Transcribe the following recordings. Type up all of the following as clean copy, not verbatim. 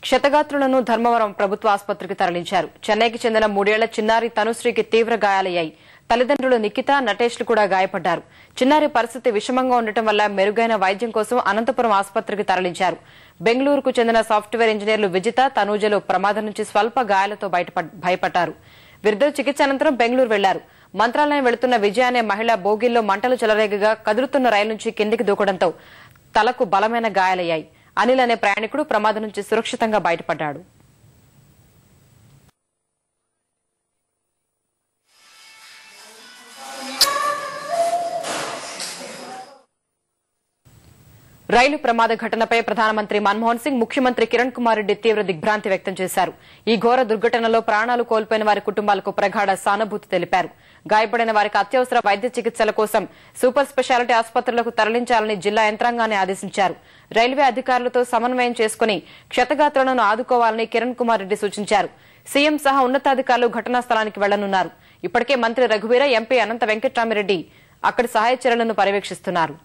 క్షతగాత్రులను ధర్మవరం ప్రభుత్వ ఆసుపత్రికి తరలించారు. చెన్నైకి చెందిన 3 ఏళ్ల చిన్నారి తనుశ్రీకి తీవ్ర గాయాలయ్యాయి. తల్లిదండ్రులు నిఖిత, నటేష్లు కూడా గాయపడ్డారు. చిన్నారి పరిస్థితి విషమంగా ఉండటం వల్ల మెరుగైన వైద్యం కోసం అనంతపురం ఆసుపత్రికి తరలించారు. బెంగళూరుకు చెందిన సాఫ్ట్వేర్ ఇంజనీర్లు విజిత, తనూజలు ప్రమాదం నుంచి స్వల్ప గాయాలతో భయపడ్డారు. వీరిద్దరూ చికిత్స అనంతరం బెంగళూరు వెళ్లారు. మంత్రాలయం వెళుతున్న విజయ అనే మహిళ బోగీల్లో మంటలు చెలరేగగా కదులుతున్న రైలు నుంచి కిందికి దూకడంతో తలకు బలమైన గాయాలయ్యాయి. అనిల్ అనే ప్రయాణికుడు ప్రమాదం నుంచి సురక్షితంగా బయటపడ్డాడు. రైలు ప్రమాద ఘటనపై ప్రధానమంత్రి మన్మోహన్ సింగ్, ముఖ్యమంత్రి కిరణ్ కుమార్ రెడ్డి తీవ్ర దిగ్భ్రాంతి వ్యక్తం చేశారు. ఈ ఘోర దుర్ఘటనలో ప్రాణాలు కోల్పోయిన వారి కుటుంబాలకు ప్రగాఢ సానుభూతి తెలిపారు. గాయపడిన వారికి అత్యవసర వైద్య చికిత్సల కోసం సూపర్ స్పెషాలిటీ ఆసుపత్రులకు తరలించాలని జిల్లా యంత్రాంగాన్ని ఆదేశించారు. రైల్వే అధికారులతో సమన్వయం చేసుకుని క్షతగాత్రులను ఆదుకోవాలని కిరణ్ కుమార్ రెడ్డి సూచించారు. సీఎం సహా ఉన్నతాధికారులు ఘటనా స్థలానికి వెళ్లనున్నారు. ఇప్పటికే మంత్రి రఘువీర, ఎంపీ అనంత వెంకట్రామిరెడ్డి అక్కడి సహాయ చర్యలను పర్యవేక్షిస్తున్నారు.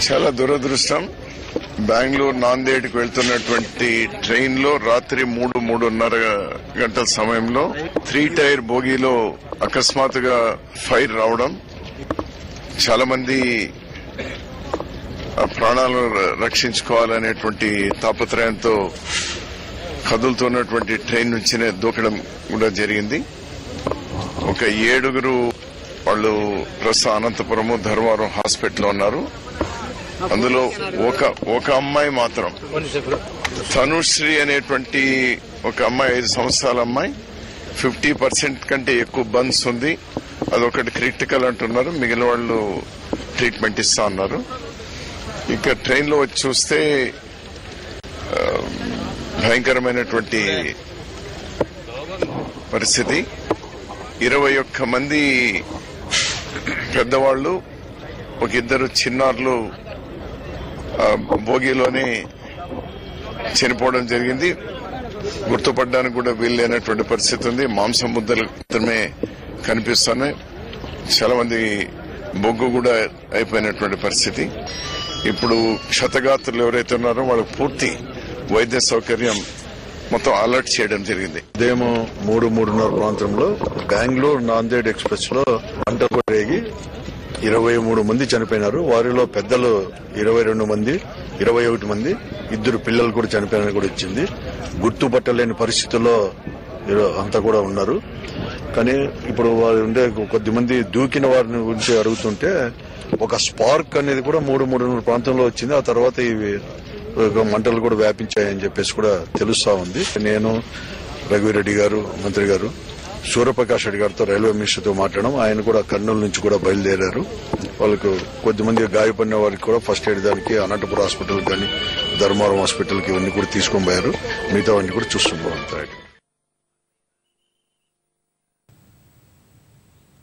చాలా దురదృష్టం. బెంగళూరు నాందేడ్కి వెళ్తున్నటువంటి ట్రైన్ లో రాత్రి 3-3:30 గంటల సమయంలో 3 టైర్ బోగీలో అకస్మాత్తుగా ఫైర్ రావడం, చాలా మంది ప్రాణాలను రక్షించుకోవాలనేటువంటి తాపత్రయంతో కదులుతున్నటువంటి ట్రైన్ నుంచినే దూకడం కూడా జరిగింది. ఒక 7 వాళ్ళు ప్రస్తుతం అనంతపురము, ధర్మవరం హాస్పిటల్లో ఉన్నారు. అందులో ఒక అమ్మాయి మాత్రం, తనుశ్రీ అనేటువంటి ఒక అమ్మాయి, 5 సంవత్సరాల అమ్మాయి, 50% కంటే ఎక్కువ బర్న్స్ ఉంది. అదొకటి క్రిటికల్ అంటున్నారు. మిగిలిన వాళ్ళు ట్రీట్మెంట్ ఇస్తా ఉన్నారు. ఇంకా ట్రైన్ లో వచ్చి చూస్తే భయంకరమైనటువంటి పరిస్థితి. 21 మంది పెద్దవాళ్లు, ఒక 2 చిన్నారులు బోగీలోనే చనిపోవడం జరిగింది. గుర్తుపడడానికి కూడా వీల్లేనటువంటి పరిస్థితి ఉంది. మాంసం ముద్దలు మాత్రమే కనిపిస్తున్నాయి. చాలా మంది బొగ్గు కూడా అయిపోయినటువంటి పరిస్థితి. ఇప్పుడు క్షతగాత్రులు ఎవరైతే ఉన్నారో వాళ్ళకి పూర్తి వైద్య సౌకర్యం మొత్తం అలర్ట్ చేయడం జరిగింది. ఉదయం 3-3:30 ప్రాంతంలో బెంగళూరు నాందేడ్ ఎక్స్ప్రెస్ లో మంటలు రేగి 23 మంది చనిపోయినారు. వారిలో పెద్దలు 22 మంది, 21 మంది, 2 పిల్లలు కూడా చనిపోయినారని కూడా ఇచ్చింది. గుర్తుపట్టలేని పరిస్థితుల్లో అంతా కూడా ఉన్నారు. కానీ ఇప్పుడు వారు ఉండే కొద్దిమంది దూకిన వారిని గురించి అడుగుతుంటే ఒక స్పార్క్ అనేది కూడా 3-3:30 ప్రాంతంలో వచ్చింది. ఆ తర్వాత ఇవి మంటలు కూడా వ్యాపించాయని చెప్పేసి కూడా తెలుస్తా ఉంది. నేను రఘువీరెడ్డి గారు, మంత్రి గారు, సూర్యప్రకాష్ రెడ్డి గారితో, రైల్వే మినిస్టర్తో మాట్లాడడం. ఆయన కూడా కర్నూలు నుంచి కూడా బయలుదేరారు. వాళ్ళకు కొద్దిమంది గాయపడిన వారికి కూడా ఫస్ట్ ఎయిడ్ దానికి అనంతపురం హాస్పిటల్ కానీ, ధర్మవరం హాస్పిటల్కి ఇవన్నీ కూడా తీసుకొని పోయారు. మిగతా వాడిని కూడా చూస్తుంటారు.